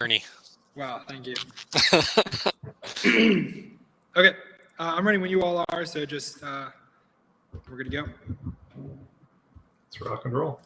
journey. Wow, thank you. Okay, I'm ready when you all are, so just, we're good to go. Let's rock and roll.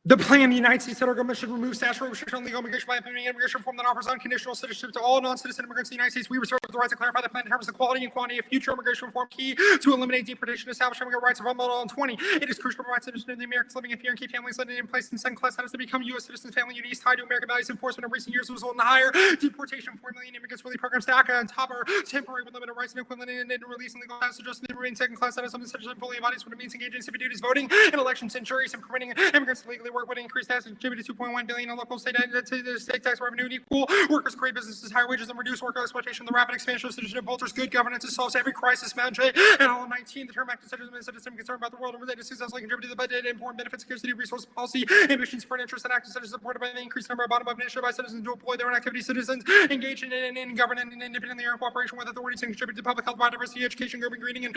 The plan, the United States federal government should remove statutory restriction on legal immigration by implementing an immigration reform that offers unconditional citizenship to all non-citizen immigrants in the United States. We reserve the right to clarify the plan in terms of the quality and quantity of future immigration reform key to eliminate deportation, establish immigrant rights of all 20. It is crucial to provide citizenship to the Americans living in fear and keep families living in place in second-class status to become U.S. citizens. Family unities tied to American values enforcement in recent years result in higher deportation. 4 million immigrants relief programs to ACA on top are temporary with limited rights and equivalent and releasing legal status adjusting to remain second-class status. Some citizenship fully embodies what it means engaging in civic duties, voting in elections and juries, and permitting immigrants to legally work would increase tax contributed $2.1 billion in local state tax revenue and equal workers, create businesses, higher wages, and reduce worker exploitation. The rapid expansion of citizenship alters good governance and solves every crisis management. And all 19, the term active citizen concerned about the world and related successfully contributed to the budget, important benefits, scarcity, resource policy, ambitions for an interest and active citizens supported by the increased number of bottom-up initiative by citizens to employ their own activity. Citizens engage in governance and independently or in cooperation with authorities and contribute to public health, biodiversity, education, urban greening, and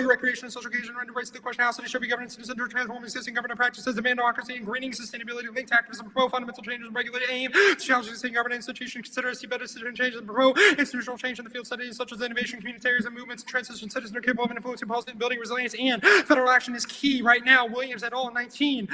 recreation and social occasion. Render rights to the question how cities should be governed. Citizens are transforming existing government practices, demand democracy and greening, sustainability, linked activism, promote fundamental changes and regulate aim to challenge existing government institutions, consider see better citizen changes and promote institutional change in the field studies such as innovation, communitarianism, movements, and transition. Citizens are capable of influencing policy and building resilience, and federal action is key right now. Williams et al. 19.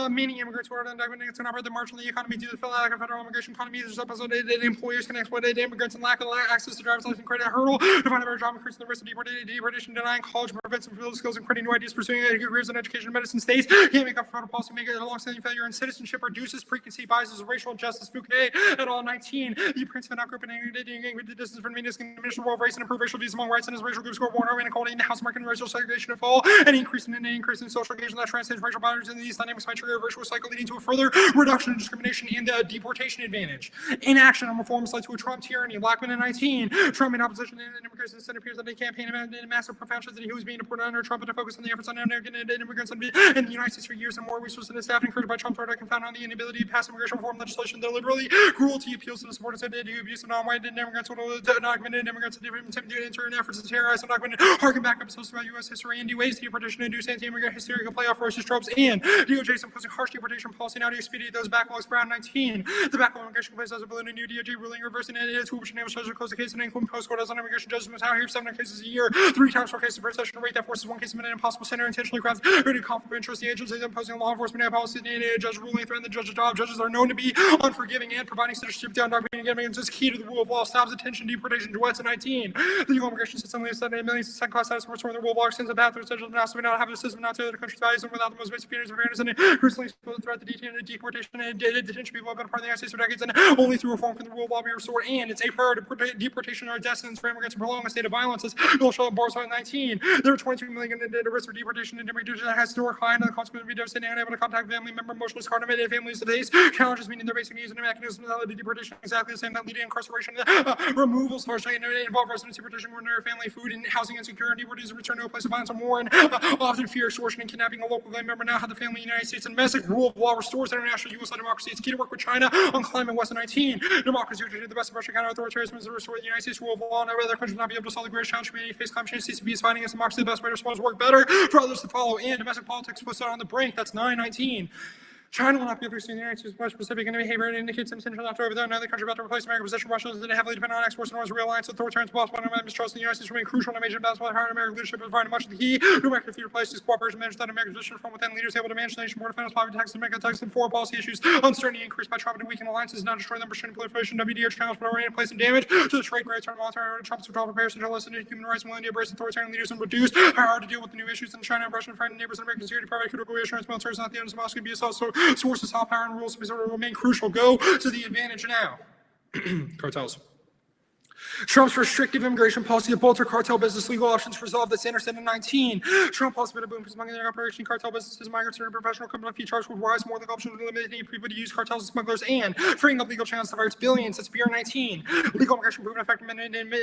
Many immigrants who are undocumented can operate the march on the economy due to the lack of federal immigration economy. There's supposed that employers can exploit immigrants and lack of access to driver's license, create a hurdle to find a better job, increasing the risk of deportation, denying college, prevents some field skills, and creating new ideas, pursuing careers in education and medicine. States can't make up federal policy maker alongside failure in citizenship reduces preconceived biases, racial injustice. Bouquet et al. 19. The Prince of Group and with the distance from means can diminish the role of race and improve racial views among rights and as racial groups go born inequality in the house market and racial segregation to fall, and increase in social engagement that transcends racial boundaries, and these dynamics might trigger a virtuous cycle leading to a further reduction in discrimination and the deportation advantage. Inaction on reforms led to a Trump tyranny. Blackman in 19. Trump in opposition and immigrants in the Senate appears that they campaign in a massive profound shift that he was being deported under Trump, and to focus on the efforts on American immigrants in the United States for years, and more resources and staff encouraged by Trump's rhetoric and found on the inability to pass immigration reform legislation that liberally cruelty appeals to the supporters of the abuse of non-white immigrants, undocumented immigrants, intimidated into efforts to terrorize undocumented, harken back episodes about U.S. history and ways deportation and induce anti-immigrant hysteria play off ferocious tropes, and DOJ imposing harsh deportation policy now to expedite those backlogs. Brown 19. The backlog immigration complaints as a balloon, a new DOJ ruling reversing it, which enables judges to close the case and include post-court as on immigration judges must out here 7 cases a year, 3 times 4 cases per session, rate that forces 1 case a minute, impossible center, intentionally crafts, ready to conflict of interest, the agencies imposing law enforcement policy, and a judge ruling threaten the judge's job. Judges are known to be unforgiving and providing citizenship to undocumented immigrants is key to the rule of law, stops attention, deportation, duets, and 19. The legal immigration system leaves 7 million second-class status for the rule of law extends the path to essential to not have a system not to the country's values and without the most basic standards of fairness and personally threat the deportation and detention people have been part of the United States for decades, and only through reform can the rule of law be restored. And it's a priority deportation or destinies for immigrants to prolong a state of violence. As Bill Shaw bars on 19. There are 22 million at risk for deportation and deportation that has historic high, and the consequence would be devastating, unable to contact family member, emotionless, cardiac families today's challenges meeting their basic needs and mechanisms of deportation exactly the same that lead to incarceration, removals, largely involve residency protection, ordinary family, food, and housing insecurity, deportees return to a place of violence or more, and often fear extortion and kidnapping a local gang member. Now how the family in the United States and domestic rule of law restores international U.S. democracy. It's key to work with China on climate. West 19. Democracy to do the best of Russia counter authoritarianism is to restore the United States rule of law, and every other country will not be able to solve the greatest challenge humanity face climate change. CCP is fighting against democracy. The best way to respond is work better for others to follow. And domestic politics puts it on the brink. That's 919. China will not be able to see the United States more specific in behavior and indicates some intention left over there. Another country about to replace America's position. Russia is heavily dependent on exports and oil. Realigns authoritarian policy and mistrust in the United States remain crucial in a major balance while higher American leadership is providing much of the key to American future places. Cooperation managed that American position from within leaders able to manage the nation more defense, poverty, tax, and American tax and foreign policy issues. Uncertainty increased by Trump and weakened alliances, not destroy them, pursuing proliferation. WDH challenge but already in place and damage to the trade great term military Trump's withdrawal from Paris and listen to human rights and willing to embrace authoritarian leaders and reduce how hard to deal with the new issues in China, Russia, and frightened neighbors and American security, private critical reassurance, military is not the end of Moscow, be a also sources, how power and rules will remain crucial. Go to the advantage now. Cartels. Trump's restrictive immigration policy to bolster cartel business legal options resolved this intercept in 19. Trump also been a boom for smuggling and operation cartel businesses, migrants, and professional criminal fee charge would rise more than options to limit people to use cartels and smugglers and freeing up legal channels to virus billions. That's BR 19. Legal immigration proven effective and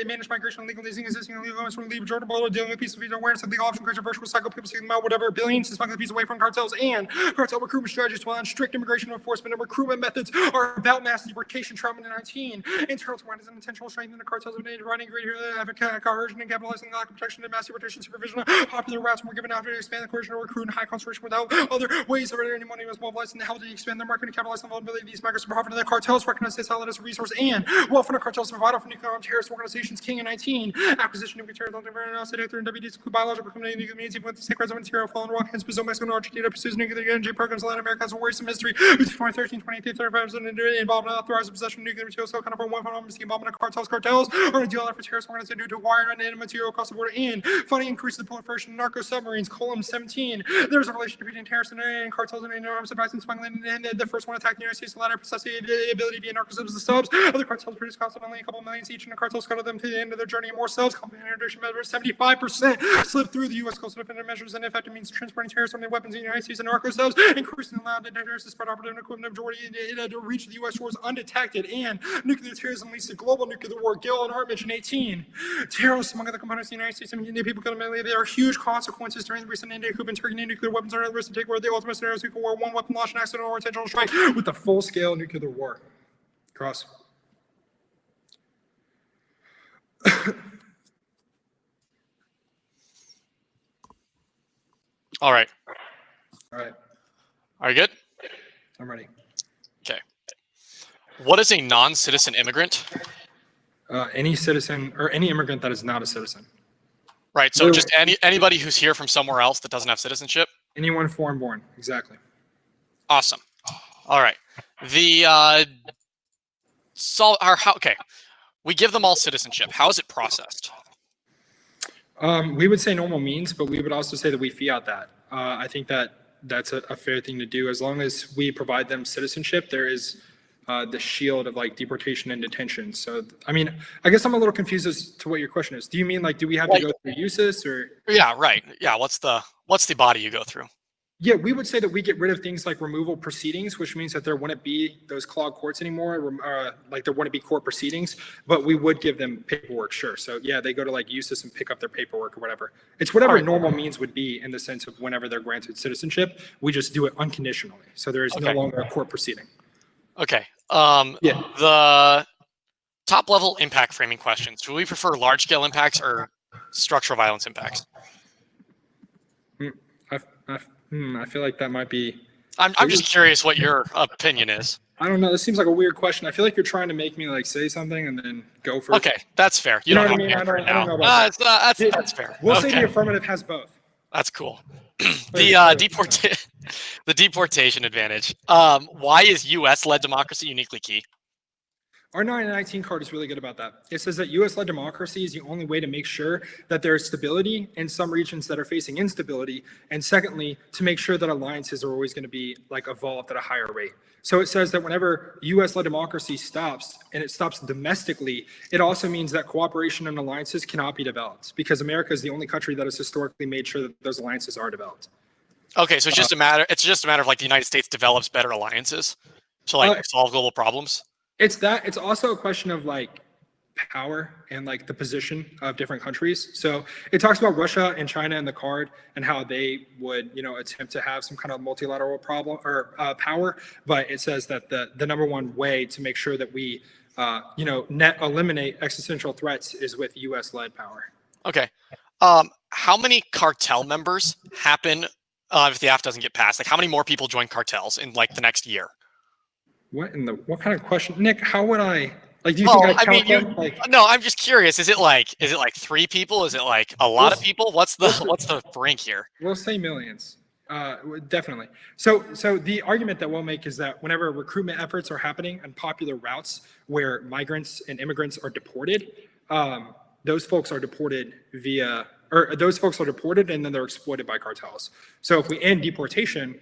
managed migration and legal leasing existing and legal immigrants from leave Jordan Bowl dealing with pieces of awareness of legal option creation virtual cycle people seeking them out whatever billions to smuggle fees away from cartels and cartel recruitment strategies while on strict immigration enforcement and recruitment methods are about mass deportation. Trump in 19. Internal to is an intentional strengthening the cartels of native running greater coercion and capitalizing on lack of protection and mass deportation supervision. Popular routes were given after to expand the coercion or recruit in high concentration without other ways of earning money was mobilized and helped to expand their market and capitalize on the vulnerability of these migrants to profit of the cartels, recognize this outlet as a resource and well-funded cartels to provide for nuclear armed terrorist organizations. King in 19, acquisition of nuclear terrorist announced after WDs include biological community nuclear means even with the sacred material fallen rock hence Brazil, Mexico, and Argentina pursues nuclear energy programs in Latin America has a worrisome history between 2013 2018 35 involved in authorized possession of nuclear material so kind of one involvement of cartels are a deal for terrorist organizations due to wire and material across the border and funding increase the proliferation of narco submarines. Column 17. There's a relationship between terrorists and cartels and arms supplies and smuggling, and the first one attacked the United States, the latter possessed the ability to be narco subs. The subs other cartels produce constantly a couple millions each, and the cartels scuttle them to the end of their journey. More subs, company introduction measures 75% slip through the U.S. coastal defense measures, and effective means transporting terrorists and their weapons in the United States and narco subs, increasing the allowed terrorists to spread operative equipment majority to reach the U.S. shores undetected, and nuclear terrorism leads to global nuclear war. Gill and Hartman in 18. Terrorists among other components of the United States and Indian people could admit there are huge consequences during the recent India coup and Turkey. Nuclear weapons are at risk to take where the ultimate scenario is nuclear war, one weapon launch, an accidental or intentional strike with the full-scale nuclear war. Cross. All right. All right. Are you good? I'm ready. Okay. What is a non-citizen immigrant? Any citizen or any immigrant that is not a citizen. Right. So just anybody who's here from somewhere else that doesn't have citizenship? Anyone foreign born. Exactly. Awesome. All right. The okay. We give them all citizenship. How is it processed? We would say normal means, but we would also say that we fiat that. I think that that's a fair thing to do. As long as we provide them citizenship, there is the shield of like deportation and detention. So, I mean, I guess I'm a little confused as to what your question is. Do you mean like, do we have to go through USIS or? Yeah, right. Yeah. What's the body you go through? Yeah, we would say that we get rid of things like removal proceedings, which means that there wouldn't be those clogged courts anymore, like there wouldn't be court proceedings, but we would give them paperwork, sure. So yeah, they go to like USIS and pick up their paperwork or whatever. It's whatever normal means would be in the sense of whenever they're granted citizenship, we just do it unconditionally. So there is no longer a court proceeding. Okay. The top level impact framing questions. Do we prefer large scale impacts or structural violence impacts? I feel like that might be. I'm just curious what your opinion is. I don't know. This seems like a weird question. I feel like you're trying to make me like say something and then go for it. Okay, that's fair. You know what I mean? I don't know about that. That's fair. We'll say the affirmative has both. That's cool. The deportation advantage. Why is U.S.-led democracy uniquely key? Our 919 card is really good about that. It says that U.S.-led democracy is the only way to make sure that there is stability in some regions that are facing instability, and secondly, to make sure that alliances are always going to be like evolved at a higher rate. So it says that whenever U.S.-led democracy stops, and it stops domestically, it also means that cooperation and alliances cannot be developed because America is the only country that has historically made sure that those alliances are developed. Okay, so it's just a matter. It's just a matter of like the United States develops better alliances to like solve global problems. It's that. It's also a question of like power and like the position of different countries. So it talks about Russia and China in the card and how they would, attempt to have some kind of multilateral problem or power. But it says that the number one way to make sure that we, net eliminate existential threats is with U.S.-led power. Okay. How many cartel members happen if the act doesn't get passed? Like how many more people join cartels in like the next year? What kind of question, Nick? How would I like? Do you think I count them? No, I'm just curious. Is it like 3 people? Is it like a lot of people? What's the rank here? We'll say millions. Definitely. So the argument that we'll make is that whenever recruitment efforts are happening on popular routes where migrants and immigrants are deported, those folks are deported and then they're exploited by cartels. So if we end deportation,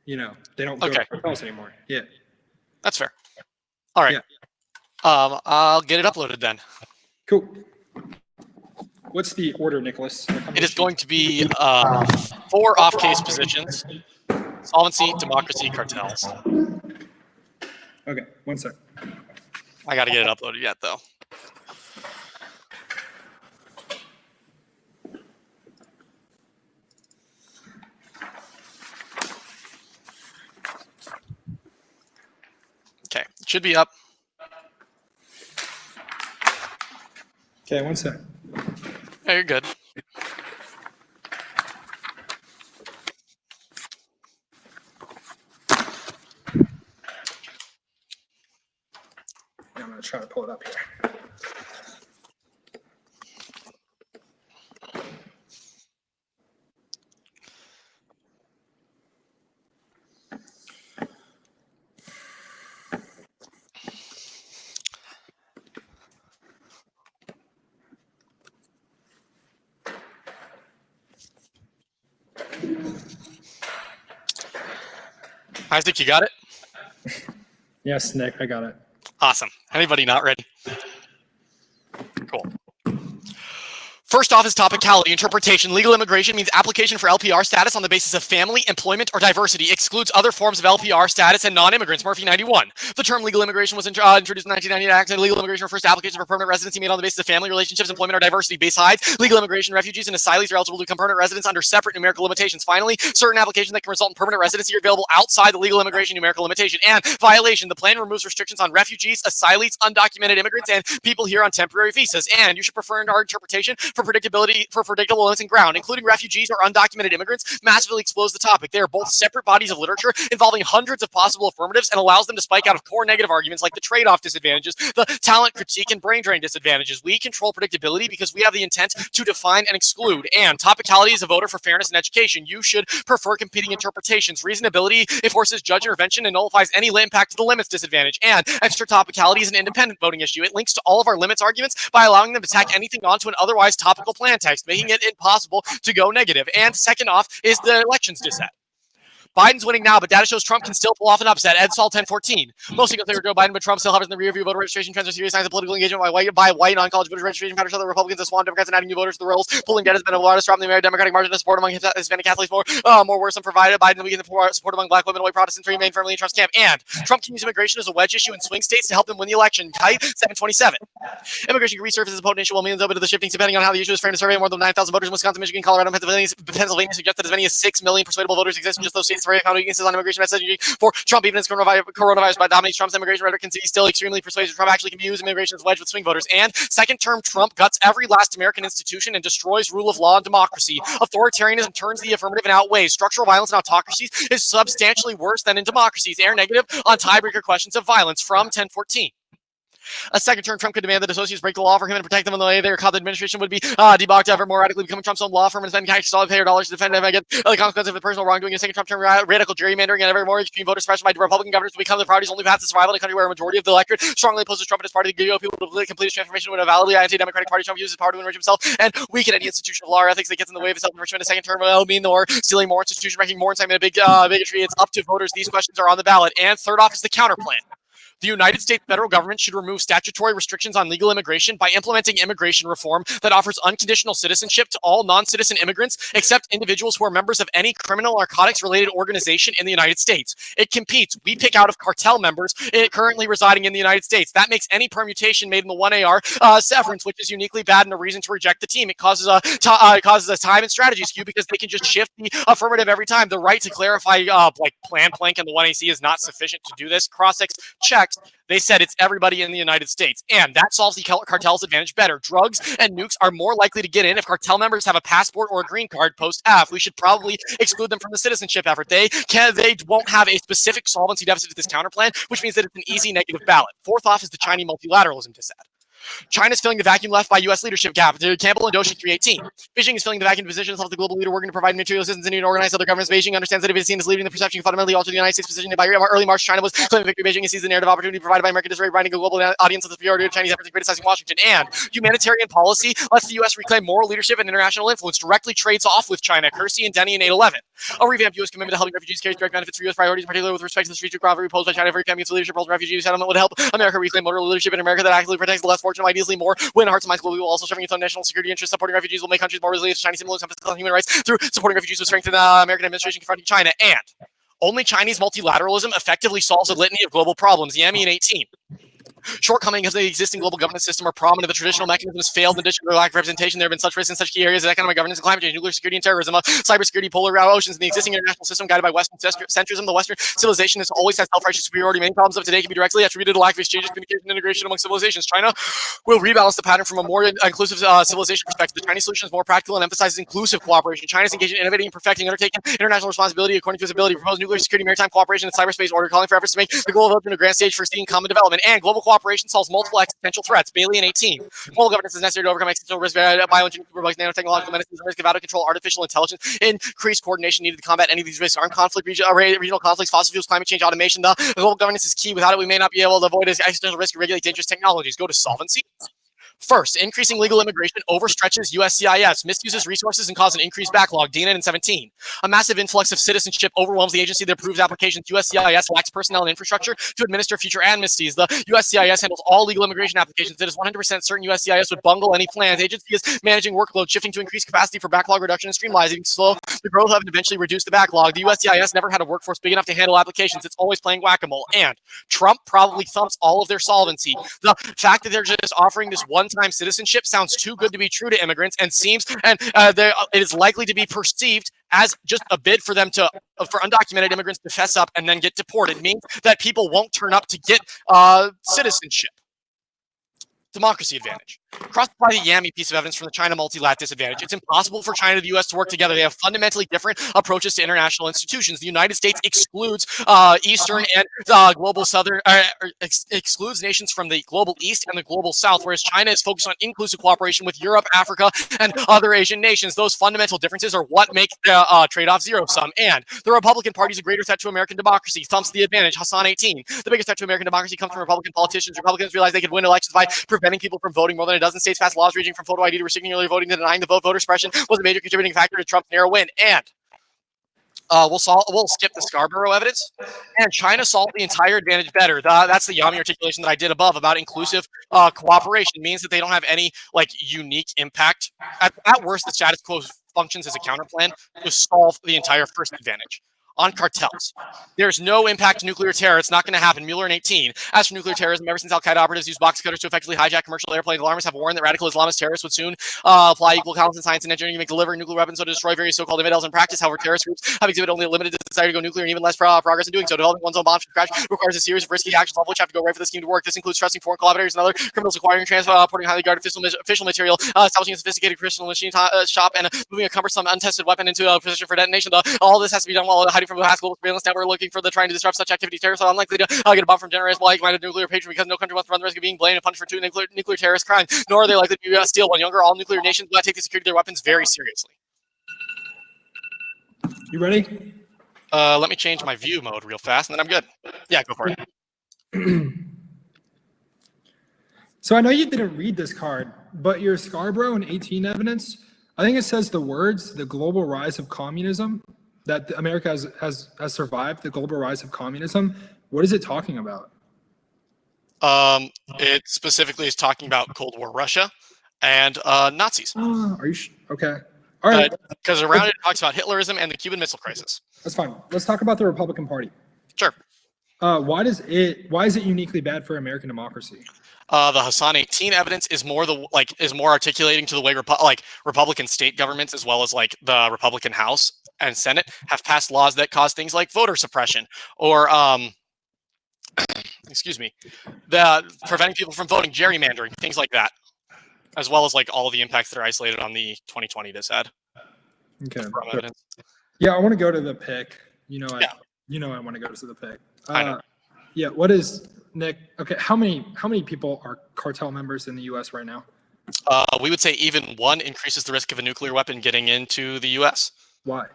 they don't go to cartels anymore. Yeah. That's fair. All right. Yeah. I'll get it uploaded then. Cool. What's the order, Nicholas? It is going to be 4 off-case positions: solvency, democracy, cartels. Okay, one sec. I got to get it uploaded yet, though. Okay, it should be up. Okay, one sec. Yeah, you're good. I'm going to try to pull it up here. Isaac, you got it? Yes, Nick, I got it. Awesome. Anybody not ready? Cool. First off is topicality. Interpretation. Legal immigration means application for LPR status on the basis of family, employment, or diversity. Excludes other forms of LPR status and non-immigrants. Murphy 91. The term legal immigration was introduced in 1998 Act, and legal immigration refers to applications for permanent residency made on the basis of family, relationships, employment, or diversity. Besides, legal immigration, refugees, and asylees are eligible to become permanent residents under separate numerical limitations. Finally, certain applications that can result in permanent residency are available outside the legal immigration numerical limitation. And violation. The plan removes restrictions on refugees, asylees, undocumented immigrants, and people here on temporary visas. And you should prefer our interpretation for predictable limits and ground, including refugees or undocumented immigrants, massively expose the topic. They are both separate bodies of literature involving hundreds of possible affirmatives and allows them to spike out of core negative arguments like the trade-off disadvantages, the talent critique, and brain drain disadvantages. We control predictability because we have the intent to define and exclude. And topicality is a voter for fairness in education. You should prefer competing interpretations. Reasonability enforces judge intervention and nullifies any impact to the limits disadvantage. And extra topicality is an independent voting issue. It links to all of our limits arguments by allowing them to tack anything onto an otherwise topical plan text, making it impossible to go negative. And second off is the elections dissent. Biden's winning now, but data shows Trump can still pull off an upset. Ed Sol 1014. Most people favor Joe Biden, but Trump still hovers in the rear view. Voter registration trends are serious signs of political engagement by white non-college voters. Registration patterns show the Republicans have swamped Democrats and adding new voters to the rolls. Polling data has been a largest drop in the Democratic margin of support among Hispanic Catholics. More worrisome provided Biden the weekend support among black women and white Protestants remain firmly in Trump's camp. And Trump can use immigration as a wedge issue in swing states to help him win the election. Kite 727. Immigration can resurface as a potent issue while millions open to the shifting depending on how the issue is framed. A survey of more than 9,000 voters in Wisconsin, Michigan, Colorado, and Pennsylvania suggests that as many as 6 million persuadable voters exist in just those states. The survey found weaknesses on immigration messaging for Trump, even as coronavirus dominates Trump's immigration rhetoric, can see still extremely persuasive. Trump actually can be used immigration as a wedge with swing voters. And second term Trump guts every last American institution and destroys rule of law and democracy. Authoritarianism turns the affirmative and outweighs. Structural violence in autocracies is substantially worse than in democracies. Air negative on tiebreaker questions of violence from 1014. A second term Trump could demand that associates break the law for him and protect them in the way their administration would be debunked ever more radically, becoming Trump's own law firm and spend cash taxpayer dollars to defend him against the consequences of the personal wrongdoing. A second Trump term radical gerrymandering and ever more extreme voter suppression by Republican governors to become the party's only path to survival in a country where a majority of the electorate strongly opposes Trump and his party. The GOP will complete his transformation when a validly anti-democratic party Trump uses power to enrich himself and weaken any institution of law or ethics that gets in the way of his self-enrichment. A second term will mean more stealing more institution, making more incitement, bigotry. It's up to voters. These questions are on the ballot. And third off is the counterplan. The United States federal government should remove statutory restrictions on legal immigration by implementing immigration reform that offers unconditional citizenship to all non-citizen immigrants except individuals who are members of any criminal narcotics-related organization in the United States. It competes. We pick out of cartel members currently residing in the United States. That makes any permutation made in the 1AR severance, which is uniquely bad and a reason to reject the team. It causes a time and strategy skew because they can just shift the affirmative every time. The right to clarify like plan plank and the 1AC is not sufficient to do this. Cross-ex checks. They said it's everybody in the United States, and that solves the cartel's advantage better. Drugs and nukes are more likely to get in if cartel members have a passport or a green card post-F. We should probably exclude them from the citizenship effort. They won't have a specific solvency deficit to this counterplan, which means that it's an easy negative ballot. Fourth off is the Chinese multilateralism dissent. China's filling the vacuum left by U.S. leadership gap. Campbell and Doshi 318. Beijing is filling the vacuum position of the global leader working to provide material assistance and organize other governments. Beijing understands that if it is seen as leading the perception can fundamentally alter the United States position. By early March, China was claiming victory. Beijing sees the narrative opportunity provided by America to branding a global audience of the superiority of Chinese efforts in criticizing Washington. And humanitarian policy lets the U.S. reclaim moral leadership and international influence. Directly trades off with China. Kersey and Denny in 811. A revamped U.S. commitment to helping refugees carries direct benefits for U.S. priorities, particularly with respect to the strategic rivalry posed by China for against the leadership roles of refugee settlement would help America reclaim moral leadership in America that actively protects the less fortunate, ideally more win hearts and minds globally, while also serving its own national security interests. Supporting refugees will make countries more resilient to Chinese influence on human rights through supporting refugees will strengthen the American administration confronting China. And only Chinese multilateralism effectively solves a litany of global problems. Yami and 18. Shortcomings of the existing global governance system are prominent. The traditional mechanisms failed in addition to their lack of representation. There have been such risks in such key areas as economic governance and climate change, nuclear security and terrorism, cybersecurity, polar oceans, and the existing international system guided by Western centrism. The Western civilization has always had self-righteous superiority. Many problems of today can be directly attributed to lack of exchanges, communication, and integration among civilizations. China will rebalance the pattern from a more inclusive civilization perspective. The Chinese solution is more practical and emphasizes inclusive cooperation. China is engaged in innovating and perfecting, undertaking international responsibility according to its ability, proposed nuclear security, maritime cooperation, and cyberspace order, calling for efforts to make the global development a grand stage for seeing common development. And global cooperation solves multiple existential threats. Bailey and 18. Global governance is necessary to overcome existential risks, bioengineering, nanotechnological menaces, and risk of out of control artificial intelligence. Increased coordination needed to combat any of these risks. Armed conflict, regional conflicts, fossil fuels, climate change, automation. The global governance is key. Without it, we may not be able to avoid existential risk and regulate dangerous technologies. Go to solvency. First, increasing legal immigration overstretches USCIS, misuses resources, and causes an increased backlog. DNN in 17. A massive influx of citizenship overwhelms the agency that approves applications. USCIS lacks personnel and infrastructure to administer future amnesties. The USCIS handles all legal immigration applications. It is 100% certain USCIS would bungle any plans. The agency is managing workload, shifting to increase capacity for backlog reduction and streamlining, slow the growth of and eventually reduce the backlog. The USCIS never had a workforce big enough to handle applications. It's always playing whack-a-mole. And Trump probably thumps all of their solvency. The fact that they're just offering this one-time citizenship sounds too good to be true to immigrants and it is likely to be perceived as just a bid for them for undocumented immigrants to fess up and then get deported. It means that people won't turn up to get citizenship. Democracy advantage. Cross-apply the Yammy piece of evidence from the China multilateral disadvantage. It's impossible for China and the U.S. to work together. They have fundamentally different approaches to international institutions. The United States excludes Eastern and global Southern, excludes nations from the global East and the global South, whereas China is focused on inclusive cooperation with Europe, Africa, and other Asian nations. Those fundamental differences are what make the trade-off zero-sum. And the Republican Party is a greater threat to American democracy. Thumps the advantage. Hassan 18. The biggest threat to American democracy comes from Republican politicians. Republicans realize they could win elections by preventing people from voting. More than a dozen states passed laws ranging from photo ID to signaling voting to denying the vote. Voter suppression was a major contributing factor to Trump's narrow win. And we'll skip the Scarborough evidence. And China solved the entire advantage better. That's the Yami articulation that I did above about inclusive cooperation. It means that they don't have any unique impact. At worst, the status quo functions as a counterplan to solve the entire first advantage. On cartels, there's no impact to nuclear terror. It's not going to happen. Mueller in 18. As for nuclear terrorism, ever since Al-Qaeda operatives used box cutters to effectively hijack commercial airplanes, alarmists have warned that radical Islamist terrorists would soon apply equal talents in science and engineering to make deliver nuclear weapons so to destroy various so-called infidels in practice. However, terrorist groups have exhibited only a limited desire to go nuclear and even less progress in doing so. Developing one's own bomb from scratch requires a series of risky actions, all of which have to go right for the scheme to work. This includes trusting foreign collaborators and other criminals, acquiring, transporting highly guarded official material, establishing a sophisticated crystal machine shop, and moving a cumbersome, untested weapon into a position for detonation. All this has to be done while hiding from a global surveillance network looking for trying to disrupt such activities. Terrorists are unlikely to get a bomb from generous, like-minded nuclear patron because no country wants to run the risk of being blamed and punished for two nuclear terrorist crimes, nor are they likely to steal one. Younger, all nuclear nations will take the security of their weapons very seriously. You ready? Let me change my view mode real fast, and then I'm good. Yeah, go for it. So I know you didn't read this card, but your Scarborough and 18 evidence, I think it says the words, the global rise of communism, that America has survived the global rise of communism. What is it talking about? It specifically is talking about Cold War Russia and Nazis. Are you okay? All right. Because around it talks about Hitlerism and the Cuban Missile Crisis. That's fine. Let's talk about the Republican Party. Sure. Why is it uniquely bad for American democracy? The Hassan 18 evidence is more articulating to the way Republican state governments as well as the Republican House and Senate have passed laws that cause things like voter suppression or excuse me, preventing people from voting, gerrymandering, things like that, as well as all of the impacts that are isolated on the 2020 this had. Okay. Yeah, I want to go to the pick. I want to go to the pick. I know. Yeah. What is Nick? Okay. How many people are cartel members in the U.S. right now? We would say even one increases the risk of a nuclear weapon getting into the U.S. Why?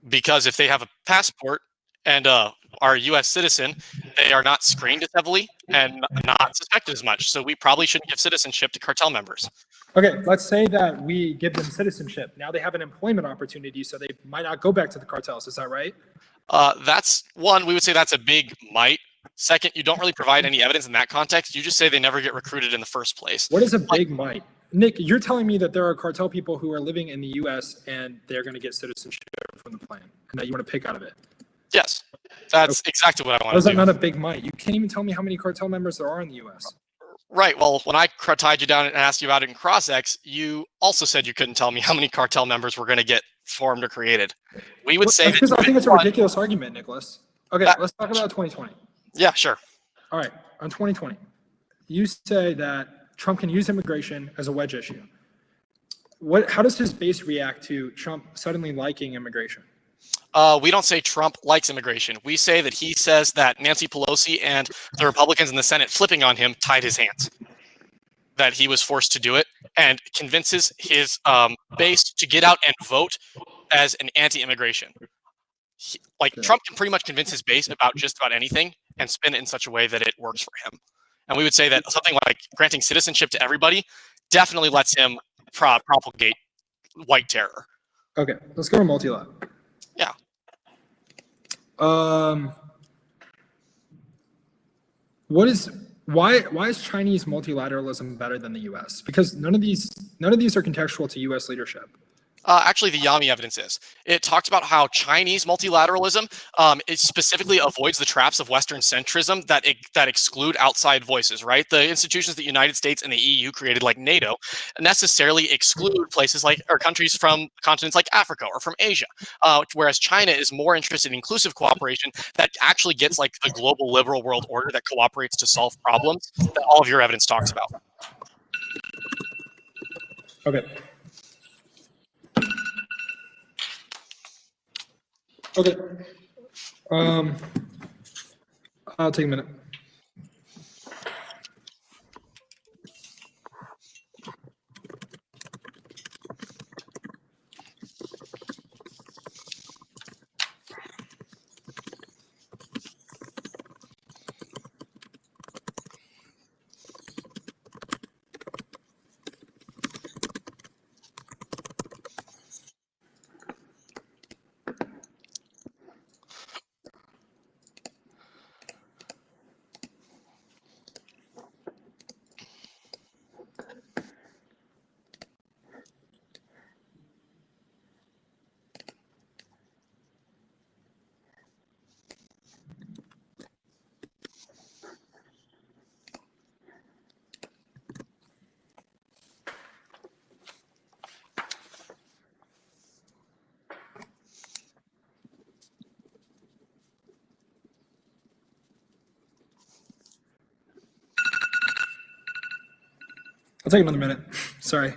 Because if they have a passport and are a U.S. citizen, they are not screened as heavily and not suspected as much. So we probably shouldn't give citizenship to cartel members. Okay, let's say that we give them citizenship. Now they have an employment opportunity, so they might not go back to the cartels. Is that right? That's one. We would say that's a big might. Second, you don't really provide any evidence in that context. You just say they never get recruited in the first place. What is a big might? Nick, you're telling me that there are cartel people who are living in the U.S. and they're going to get citizenship from the plan, and that you want to pick out of it. Yes, that's exactly what I How want is to that do. not a big might? You can't even tell me how many cartel members there are in the U.S. Right. Well, when I tied you down and asked you about it in CrossX, you also said you couldn't tell me how many cartel members were going to get formed or created. We would say That's that because you I think it's a would- ridiculous argument, Nicholas. Okay, that- let's talk about 2020. yeah, sure. All right, on 2020, you say that Trump can use immigration as a wedge issue. How does his base react to Trump suddenly liking immigration? We don't say Trump likes immigration. We say that he says that Nancy Pelosi and the Republicans in the Senate flipping on him tied his hands, that he was forced to do it, and convinces his base to get out and vote as an anti-immigration. Okay. Trump can pretty much convince his base about just about anything and spin it in such a way that it works for him. And we would say that something like granting citizenship to everybody definitely lets him propagate white terror. Okay, let's go to multi-lat. Yeah. Why is Chinese multilateralism better than the U.S.? Because none of these are contextual to U.S. leadership. Actually, the Yami evidence is. It talks about how Chinese multilateralism it specifically avoids the traps of Western centrism that exclude outside voices, right? The institutions that the United States and the EU created, like NATO, necessarily exclude places or countries from continents like Africa or from Asia, whereas China is more interested in inclusive cooperation that actually gets like the global liberal world order that cooperates to solve problems that all of your evidence talks about. Okay. Okay. I'll take a minute. I'll take another minute. Sorry.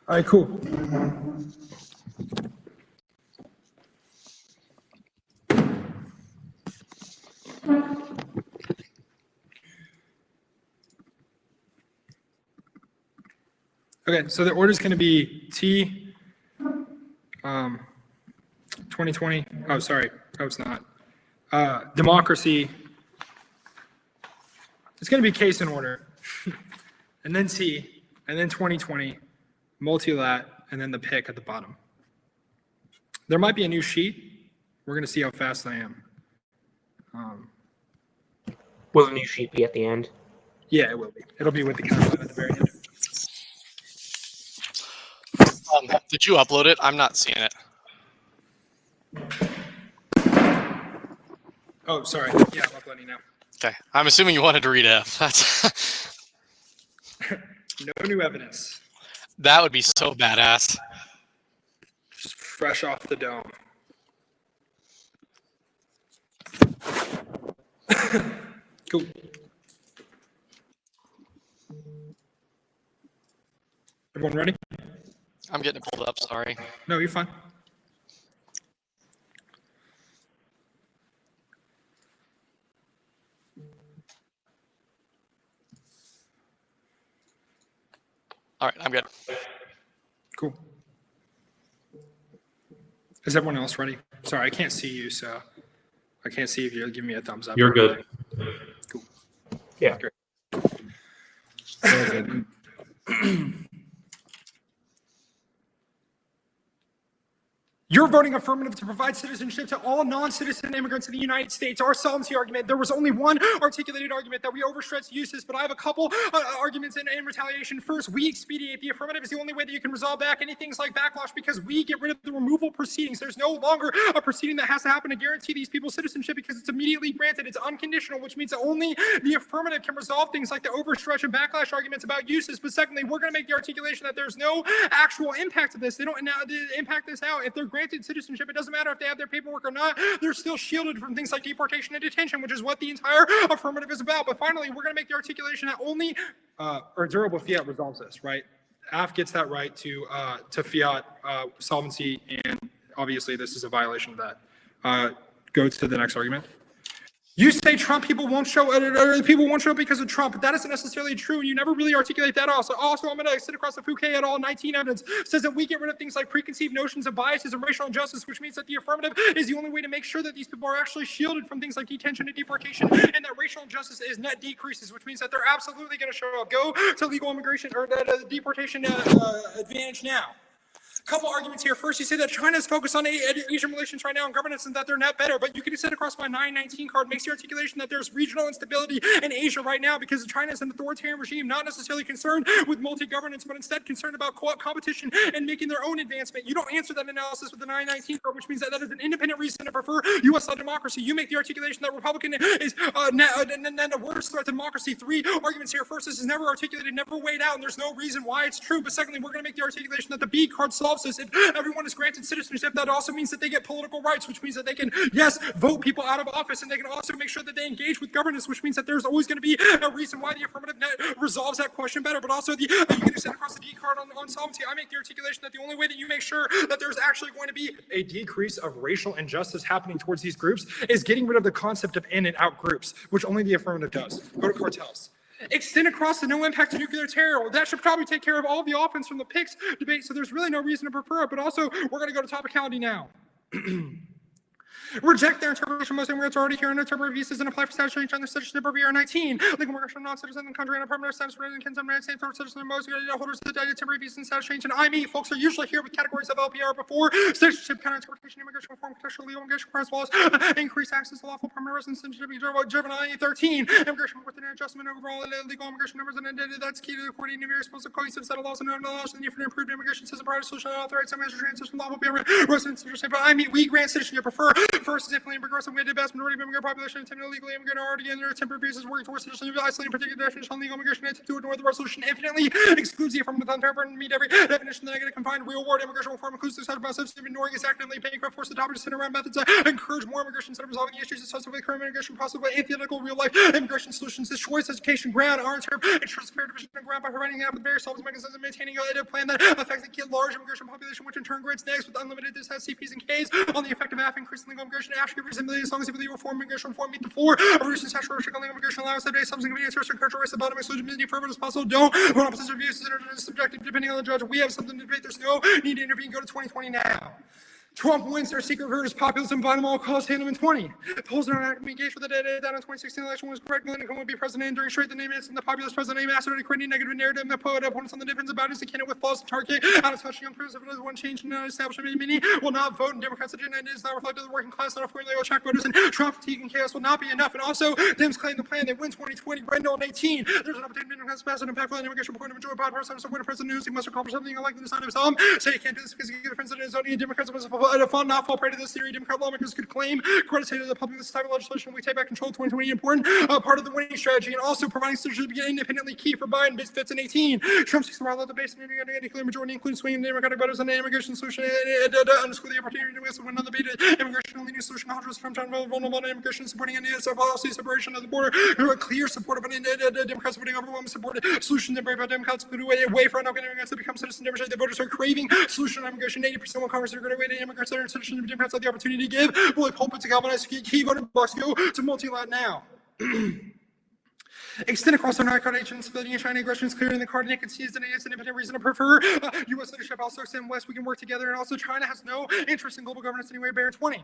All right, cool. Okay, so the order is going to be T, 2020. Oh, sorry. Oh, it's not. Democracy. It's going to be case in order. And then T, and then 2020, multilat, and then the pick at the bottom. There might be a new sheet. We're going to see how fast I am. Will the new sheet be at the end? Yeah, it will be. It'll be with the countdown at the very end. Did you upload it? I'm not seeing it. Oh, sorry. Yeah, I'm uploading now. Okay. I'm assuming you wanted to read F. That's No new evidence. that would be so badass. Just fresh off the dome. Cool. Everyone ready? I'm getting it pulled up. Sorry. No, you're fine. All right, I'm good. Cool. Is everyone else ready? Sorry, I can't see you, so I can't see if you're giving me a thumbs up. You're good. Cool. Yeah. Great. Very good. You're voting affirmative to provide citizenship to all non-citizen immigrants in the United States. Our solemnity argument, there was only one articulated argument that we overstretched uses, but I have a couple arguments in retaliation. First, we expedite the affirmative is the only way that you can resolve back any things like backlash because we get rid of the removal proceedings. There's no longer a proceeding that has to happen to guarantee these people citizenship because it's immediately granted. It's unconditional, which means that only the affirmative can resolve things like the overstretch and backlash arguments about uses. But secondly, we're going to make the articulation that there's no actual impact of this. They don't now impact this out. If they're granted citizenship, it doesn't matter if they have their paperwork or not. They're still shielded from things like deportation and detention, which is what the entire affirmative is about. But finally, we're going to make the articulation that only or durable fiat resolves this, right? AF gets that right to fiat solvency, and obviously this is a violation of that. Go to the next argument. You say Trump people won't show, or people won't show because of Trump, but that isn't necessarily true. You never really articulate that also. I'm going to sit across the Fouquet et al. 19 evidence says that we get rid of things like preconceived notions of biases and racial injustice, which means that the affirmative is the only way to make sure that these people are actually shielded from things like detention and deportation, and that racial injustice is net decreases, which means that they're absolutely going to show up. Go to legal immigration or the deportation advantage now. Couple arguments here. First, you say that China is focused on Asian relations right now and governance and that they're not better, but you can sit across my 919 card, makes the articulation that there's regional instability in Asia right now because China is an authoritarian regime, not necessarily concerned with multi-governance, but instead concerned about competition and making their own advancement. You don't answer that analysis with the 919 card, which means that is an independent reason to prefer U.S.-led democracy. You make the articulation that Republican is the worst threat to democracy. Three arguments here. First, this is never articulated, never weighed out, and there's no reason why it's true. But secondly, we're going to make the articulation that the B card solves this. If everyone is granted citizenship, that also means that they get political rights, which means that they can, yes, vote people out of office, and they can also make sure that they engage with governance, which means that there's always going to be a reason why the affirmative net resolves that question better. But also, you can send across the D card on solvency. I make the articulation that the only way that you make sure that there's actually going to be a decrease of racial injustice happening towards these groups is getting rid of the concept of in and out groups, which only the affirmative does. Go to cartels. Extend across the no impact to nuclear terror. That should probably take care of all the offense from the PICS debate, so there's really no reason to prefer it. But also, we're going to go to topicality now. Reject their interpretation. Most immigrants are already here under temporary visas and apply for status change under citizenship of ER 19. Legal immigration non-citizen in the country and a permanent status resident in the United States or citizen of most holders of the data temporary visa and status change. And IME folks are usually here with categories of LPR before citizenship, counter-interpretation, immigration reform, contextual legal immigration as well as increased access to lawful permanent residence and driven on IE 13. Immigration with an adjustment overall legal immigration numbers and that's key to the coordinating various supposed cohesive set of laws and laws and the different improved immigration system prior to social authorized some measures transition lawful permanent residence. But IME we grant citizenship prefer first is definitely immigrants. We had the vast majority of immigrant population intended illegally immigrant are already in their temporary visas working towards citizenship, isolating particular definition on legal immigration and to ignore the resolution infinitely excludes the affirmative unfair and meet every definition that negative confined real world immigration reform includes the about substantive ignoring is actively bankrupt force adopted to center around methods that encourage more immigration instead of resolving the issues associated with current immigration possible atheoretical real life immigration solutions. This choice education ground our term ensures fair division of ground by providing the various solves mechanisms and maintaining a plan that affects the large immigration population, which in turn grants next with unlimited has CPs and Ks on the effect of half increasing legal immigration after as long as the reform immigration reform meet the four reducing saturation legal immigration allowance that base subsequent convenience or cultural race the bottom exclusion as further as possible. Don't when opposites or views is subjective depending on the judge. We have something to debate. There's no need to intervene. Go to 2020 now. Trump wins their secret vote as populism by them all costs handle in 20. Polls are not engaged with the data that in 2016 election was correct. Lincoln would be president during straight the name is and the populist president name after creating negative narrative that put opponents on the difference about his candidate with false target out of touch young president one change in establishment many will not vote in Democrats agenda and is not reflected in the working class not according to check voters and Trump fatigue and chaos will not be enough. And also Dems claim the plan they win 2020 Rendell 18. There's an opportunity to pass an impactful immigration point of majority bipartisan so when a president news he must accomplish something unlikely to sign himself say he can't do this because he get offensive in his own Democrats was a not fall prey to this theory. Democrat lawmakers could claim credit to the public this type of legislation. We take back control of 2020, important part of the winning strategy, and also providing citizenship independently key for Biden fits in 18. Trump seeks to round out the base and a clear majority, including swinging the Democratic voters on the immigration solution and underscore the opportunity to win on the debate. Immigration only new solution. Congress from John vulnerable to immigration, supporting an policy separation of the border. Clear support of an Democrats voting overwhelming support solution that brave Democrats could way for undocumented immigrants to become citizens. Demonstrate the voters are craving solution on immigration. 80% want Congress to go away to immigrants that are citizens. Democrats have the opportunity to give. Bully pulpit to galvanize key voting blocks. Go to multi-lat now. Extend across our narcotic agents, splitting and China aggression is clear in the card. Nick sees an independent reason to prefer U.S. leadership. Also, extend west, we can work together. And also, China has no interest in global governance anyway. Bear 20.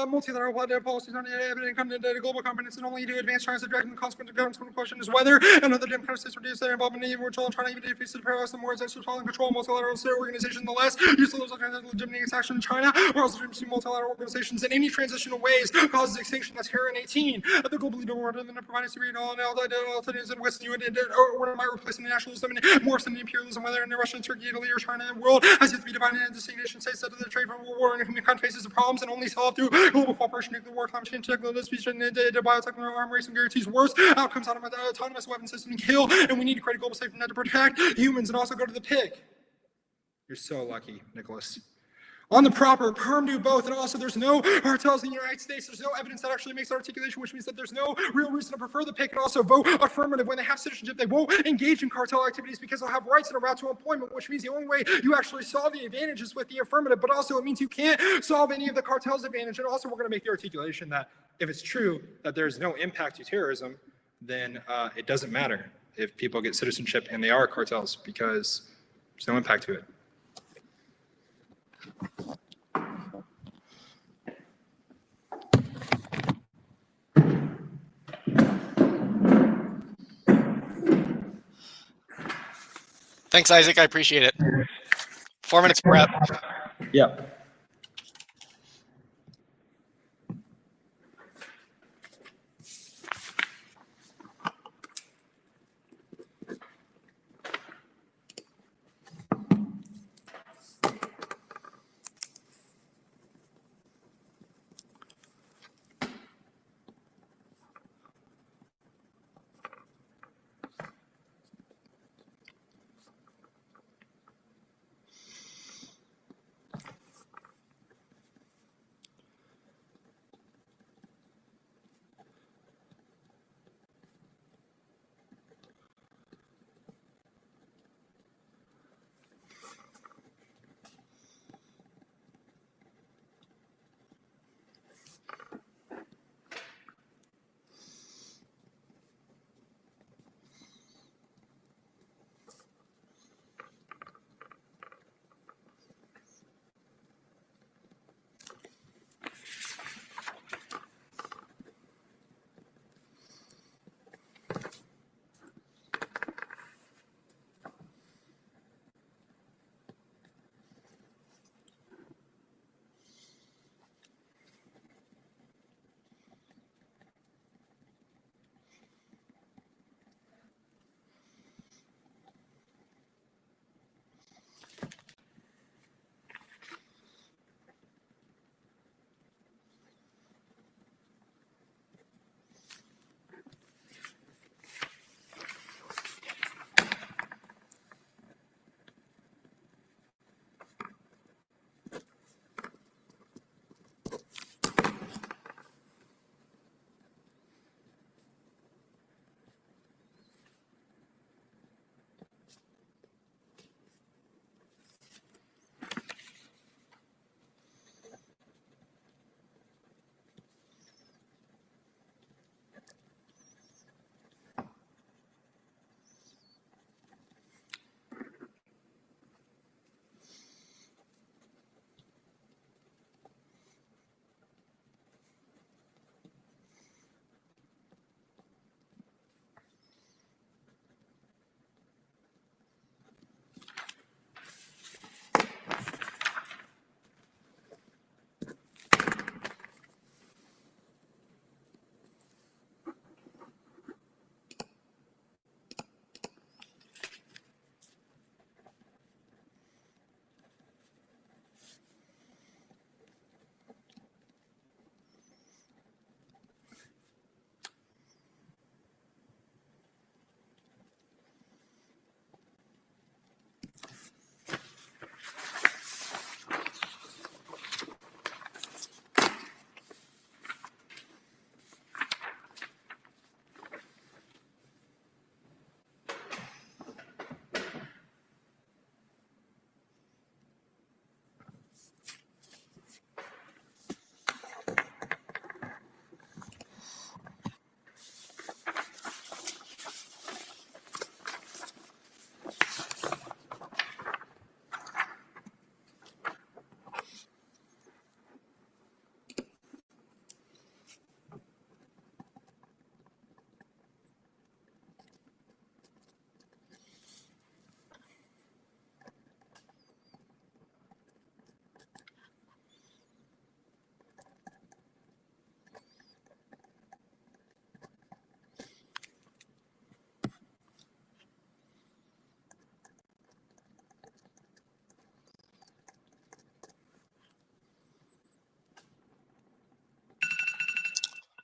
Multilateral policies on evident content global competence and only to advance China's objective. The consequence of governance question is whether another Democratic states reduce their involvement in virtual China even if it's the paradox the more as exercise control multilateral organization, the less use of those legitimate action in China, or else multilateral organizations in any transitional ways causes extinction. That's here in 18. The global leader more than providing security and all alternatives in Western UN or might replace nationalism and more than imperialism, whether in Russia, Turkey, Italy, or China, the world has yet to be divided into distinct nation states that the trade from war and human kind faces the problems and only solved through global cooperation, nuclear war, climate change, technical distribution, and biotechnology, arm race, and guarantees worse outcomes out of autonomous weapon system and kill. And we need to create a global safety net to protect humans and also go to the pig. You're so lucky, Nicolas. On the proper, perm do both, and also there's no cartels in the United States. There's no evidence that actually makes articulation, which means that there's no real reason to prefer the pick and also vote affirmative. When they have citizenship, they won't engage in cartel activities because they'll have rights and a route to employment, which means the only way you actually solve the advantage is with the affirmative, but also it means you can't solve any of the cartel's advantage. And also we're going to make the articulation that if it's true that there's no impact to terrorism, then it doesn't matter if people get citizenship and they are cartels because there's no impact to it. Thanks, Isaac. I appreciate it. 4 minutes prep. Yep.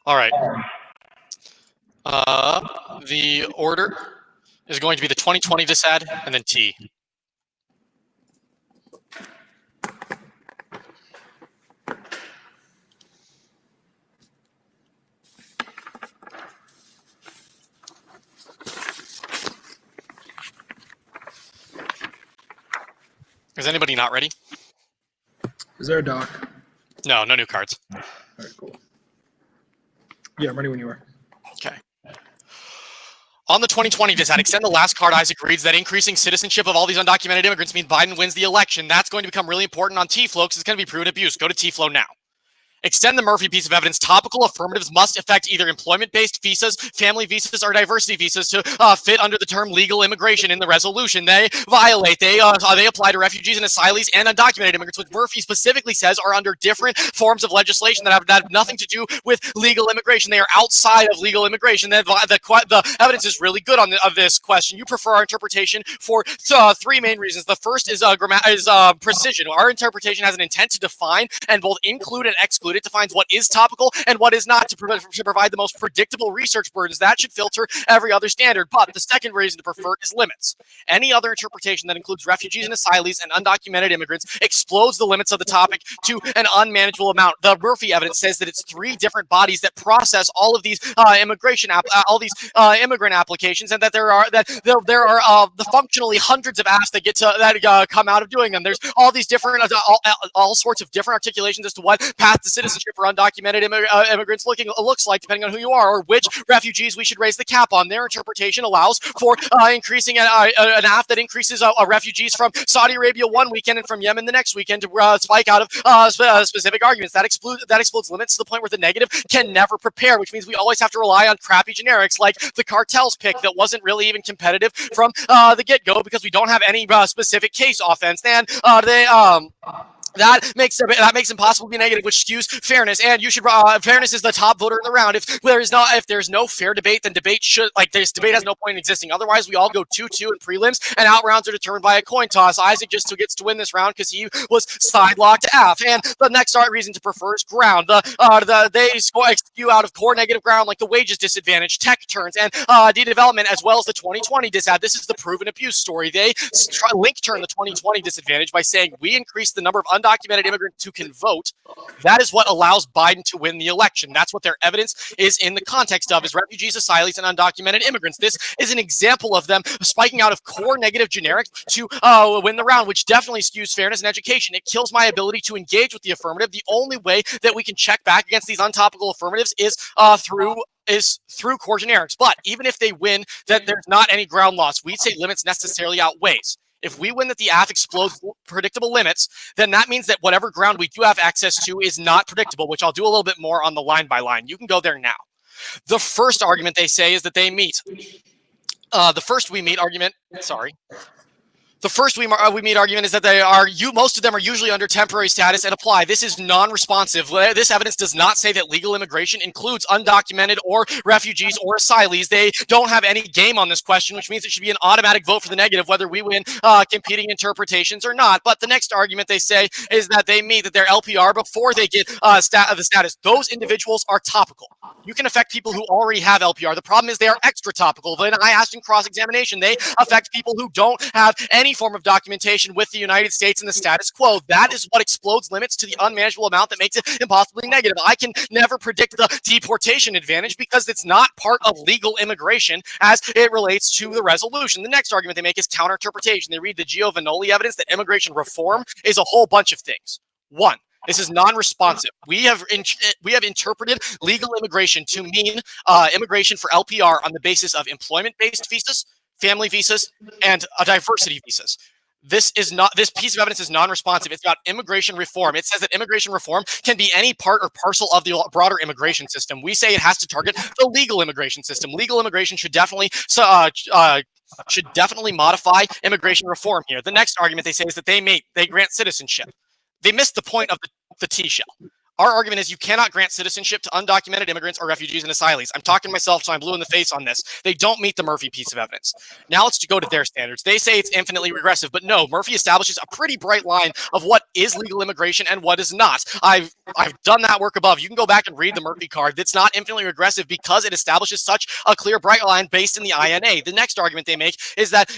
All right. The order is going to be the 2020 disad and then T. Is anybody not ready? Is there a doc? No new cards. All right, cool. Yeah, I'm ready when you are. Okay. On the 2020 disad, extend the last card. Isaac reads that increasing citizenship of all these undocumented immigrants means Biden wins the election. That's going to become really important on T-Flow because it's going to be proven abuse. Go to T-Flow now. Extend the Murphy piece of evidence. Topical affirmatives must affect either employment-based visas, family visas, or diversity visas to fit under the term legal immigration in the resolution. They violate. They apply to refugees and asylees and undocumented immigrants, which Murphy specifically says are under different forms of legislation that have nothing to do with legal immigration. They are outside of legal immigration. The evidence is really good on this question. You prefer our interpretation for three main reasons. The first is precision. Our interpretation has an intent to define and both include and exclude. It defines what is topical and what is not to provide the most predictable research burdens. That should filter every other standard. But the second reason to prefer is limits. Any other interpretation that includes refugees and asylees and undocumented immigrants explodes the limits of the topic to an unmanageable amount. The Murphy evidence says that it's three different bodies that process all of these immigrant applications, and that there are the functionally hundreds of apps that come out of doing them. There's all these different all sorts of different articulations as to what path to citizenship for undocumented immigrants looks like, depending on who you are, or which refugees we should raise the cap on. Their interpretation allows for increasing an app that increases refugees from Saudi Arabia one weekend and from Yemen the next weekend to spike out of specific arguments. That explodes limits to the point where the negative can never prepare, which means we always have to rely on crappy generics like the cartels pick that wasn't really even competitive from the get-go because we don't have any specific case offense. And that makes it impossible to be negative, which skews fairness. And you should fairness is the top voter in the round. If there's no fair debate, then this debate has no point in existing. Otherwise, we all go 2-2 in prelims, and out rounds are determined by a coin toss. Isaac just gets to win this round because he was sidelocked F. And the next reason to prefer is ground. They skew out of core negative ground like the wages disadvantage, tech turns, and de-development, as well as the 2020 disad. This is the proven abuse story. They link turn the 2020 disadvantage by saying we increase the number of undocumented immigrants who can vote. That is what allows Biden to win the election. That's what their evidence is in the context of, is refugees, asylees, and undocumented immigrants. This is an example of them spiking out of core negative generics to win the round, which definitely skews fairness and education. It kills my ability to engage with the affirmative. The only way that we can check back against these untopical affirmatives is through core generics. But even if they win, that there's not any ground loss. We say limits necessarily outweighs. If we win that the AF explodes predictable limits, then that means that whatever ground we do have access to is not predictable, which I'll do a little bit more on the line by line. You can go there now. The first argument they say is that they meet. The first we meet argument is that most of them are usually under temporary status and apply. This is non-responsive. This evidence does not say that legal immigration includes undocumented or refugees or asylees. They don't have any game on this question, which means it should be an automatic vote for the negative, whether we win competing interpretations or not. But the next argument they say is that they meet that they're LPR before they get the status. Those individuals are topical. You can affect people who already have LPR. The problem is they are extra topical. Then I asked in cross-examination, they affect people who don't have any form of documentation with the United States and the status quo. That is what explodes limits to the unmanageable amount that makes it impossibly negative. I can never predict the deportation advantage because it's not part of legal immigration as it relates to the resolution. The next argument they make is counterinterpretation. They read the Giovanoli evidence that immigration reform is a whole bunch of things. One, this is non-responsive. We have interpreted legal immigration to mean immigration for LPR on the basis of employment-based visas, family visas, and diversity visas. This piece of evidence is non-responsive. It's got immigration reform. It says that immigration reform can be any part or parcel of the broader immigration system. We say it has to target the legal immigration system. Legal immigration should definitely modify immigration reform here. The next argument they say is that they grant citizenship. They missed the point of the T-shell. Our argument is you cannot grant citizenship to undocumented immigrants or refugees and asylees. I'm talking to myself, so I'm blue in the face on this. They don't meet the Murphy piece of evidence. Now let's go to their standards. They say it's infinitely regressive, but no, Murphy establishes a pretty bright line of what is legal immigration and what is not. I've done that work above. You can go back and read the Murphy card. It's not infinitely regressive because it establishes such a clear bright line based in the INA. The next argument they make is that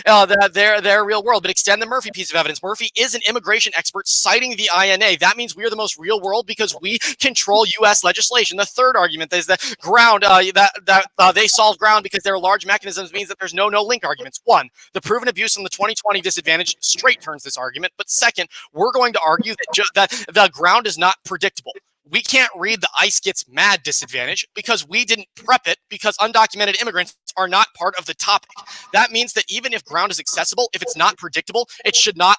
they're real world, but extend the Murphy piece of evidence. Murphy is an immigration expert citing the INA. That means we are the most real world because we control U.S. legislation. The third argument is that ground they solve ground because there are large mechanisms means that there's no link arguments. One, the proven abuse on the 2020 disadvantage straight turns this argument. But second, we're going to argue that the ground is not predictable. We can't read the ICE gets mad disadvantage because we didn't prep it because undocumented immigrants are not part of the topic. That means that even if ground is accessible, if it's not predictable, it should not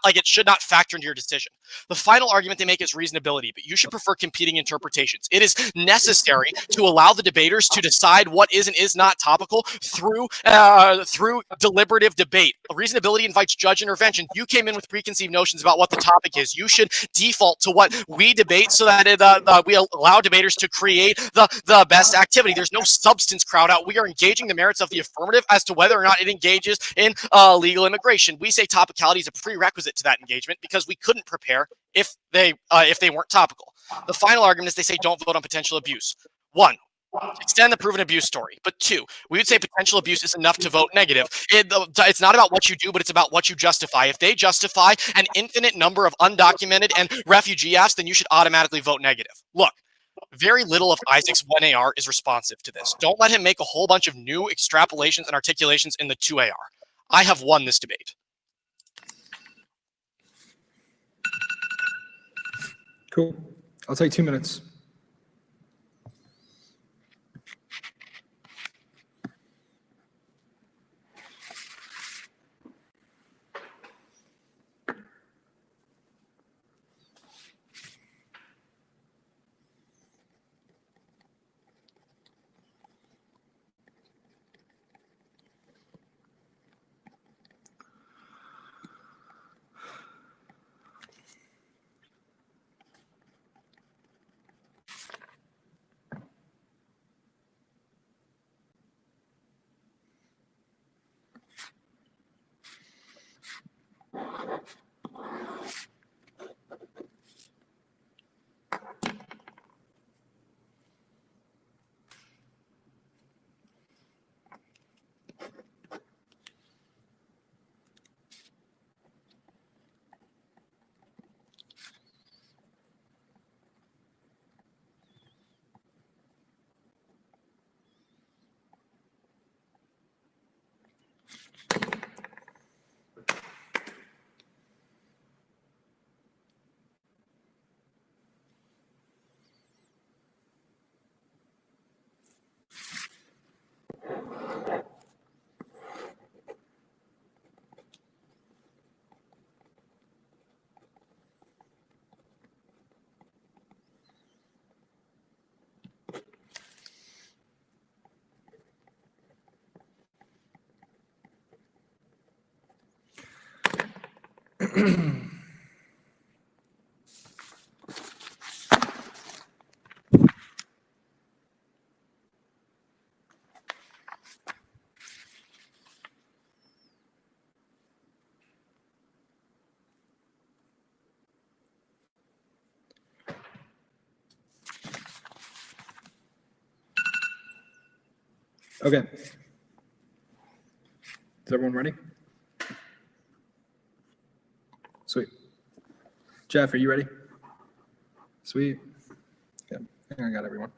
factor into your decision. The final argument they make is reasonability, but you should prefer competing interpretations. It is necessary to allow the debaters to decide what is and is not topical through deliberative debate. Reasonability invites judge intervention. You came in with preconceived notions about what the topic is. You should default to what we debate so that we allow debaters to create the best activity. There's no substance crowd out. We are engaging the merits of the affirmative as to whether or not it engages in legal immigration. We say topicality is a prerequisite to that engagement because we couldn't prepare if they weren't topical. The final argument is they say don't vote on potential abuse. One, extend the proven abuse story. But two, we would say potential abuse is enough to vote negative. It's not about what you do, but it's about what you justify. If they justify an infinite number of undocumented and refugee asks, then you should automatically vote negative. Look, very little of Isaac's 1AR is responsive to this. Don't let him make a whole bunch of new extrapolations and articulations in the 2AR. I have won this debate. Cool. I'll take 2 minutes. Okay. Is everyone ready? Sweet. Jeff, are you ready? Sweet. Yeah, I think I got everyone.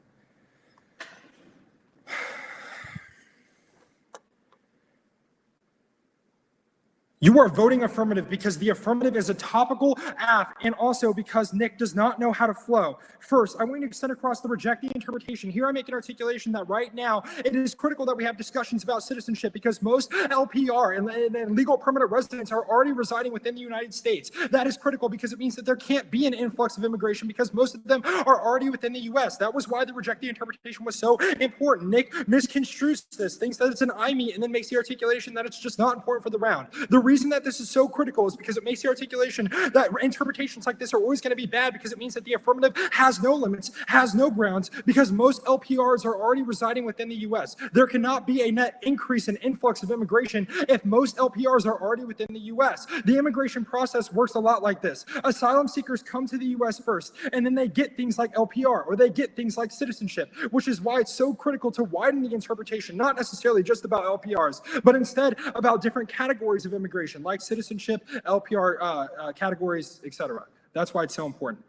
You are voting affirmative because the affirmative is a topical app and also because Nick does not know how to flow. First, I want to extend across the reject the interpretation. Here I make an articulation that right now it is critical that we have discussions about citizenship because most LPR and legal permanent residents are already residing within the United States. That is critical because it means that there can't be an influx of immigration because most of them are already within the U.S. That was why the reject the interpretation was so important. Nick misconstrues this, thinks that it's an I me, and then makes the articulation that it's just not important for the round. The reason that this is so critical is because it makes the articulation that interpretations like this are always going to be bad, because it means that the affirmative has no limits, has no grounds, because most LPRs are already residing within the U.S. There cannot be a net increase in influx of immigration if most LPRs are already within the U.S. The immigration process works a lot like this. Asylum seekers come to the U.S. first, and then they get things like LPR, or they get things like citizenship, which is why it's so critical to widen the interpretation, not necessarily just about LPRs, but instead about different categories of immigration, like citizenship, LPR categories, etc. That's why it's so important.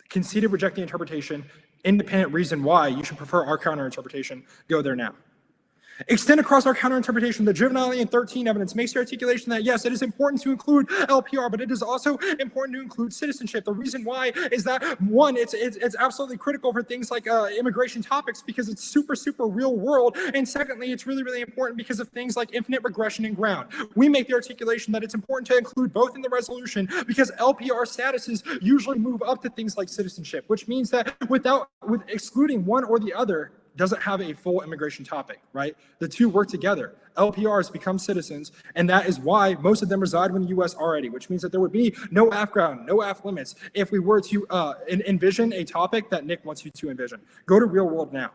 Conceded, reject the interpretation, independent reason why you should prefer our counter interpretation. Go there now. Extend across our counterinterpretation, the juvenile and 13 evidence makes the articulation that, yes, it is important to include LPR, but it is also important to include citizenship. The reason why is that, one, it's absolutely critical for things like immigration topics because it's super, super real world. And secondly, it's really, really important because of things like infinite regression and ground. We make the articulation that it's important to include both in the resolution because LPR statuses usually move up to things like citizenship, which means that with excluding one or the other, doesn't have a full immigration topic, right? The two work together. LPRs become citizens, and that is why most of them reside in the U.S. already, which means that there would be no AF ground, no AF limits if we were to envision a topic that Nick wants you to envision. Go to real world now.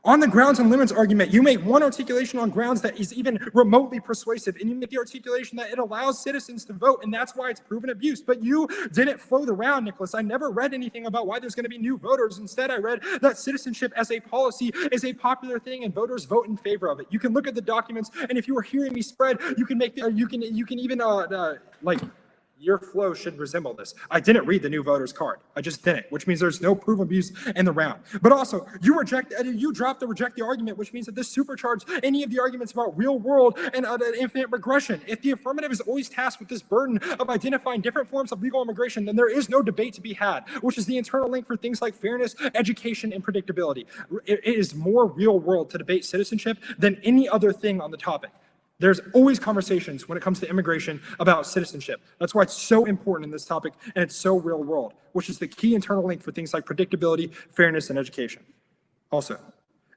On the grounds and limits argument, you make one articulation on grounds that is even remotely persuasive, and you make the articulation that it allows citizens to vote, and that's why it's proven abuse. But you didn't flow the round, Nicholas. I never read anything about why there's going to be new voters. Instead, I read that citizenship as a policy is a popular thing, and voters vote in favor of it. You can look at the documents, and if you were hearing me spread, you can make the, you can even like. Your flow should resemble this. I didn't read the new voters card. I just didn't, which means there's no proof of abuse in the round. But also, you dropped the reject the argument, which means that this supercharged any of the arguments about real world and infinite regression. If the affirmative is always tasked with this burden of identifying different forms of legal immigration, then there is no debate to be had, which is the internal link for things like fairness, education, and predictability. It is more real world to debate citizenship than any other thing on the topic. There's always conversations when it comes to immigration about citizenship. That's why it's so important in this topic, and it's so real world, which is the key internal link for things like predictability, fairness, and education. Also,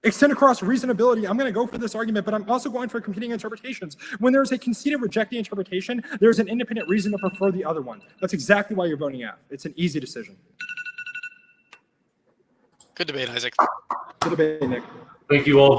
extend across reasonability. I'm going to go for this argument, but I'm also going for competing interpretations. When there's a conceded reject the interpretation, there's an independent reason to prefer the other one. That's exactly why you're voting out. It's an easy decision. Good debate, Isaac. Good debate, Nick. Thank you all.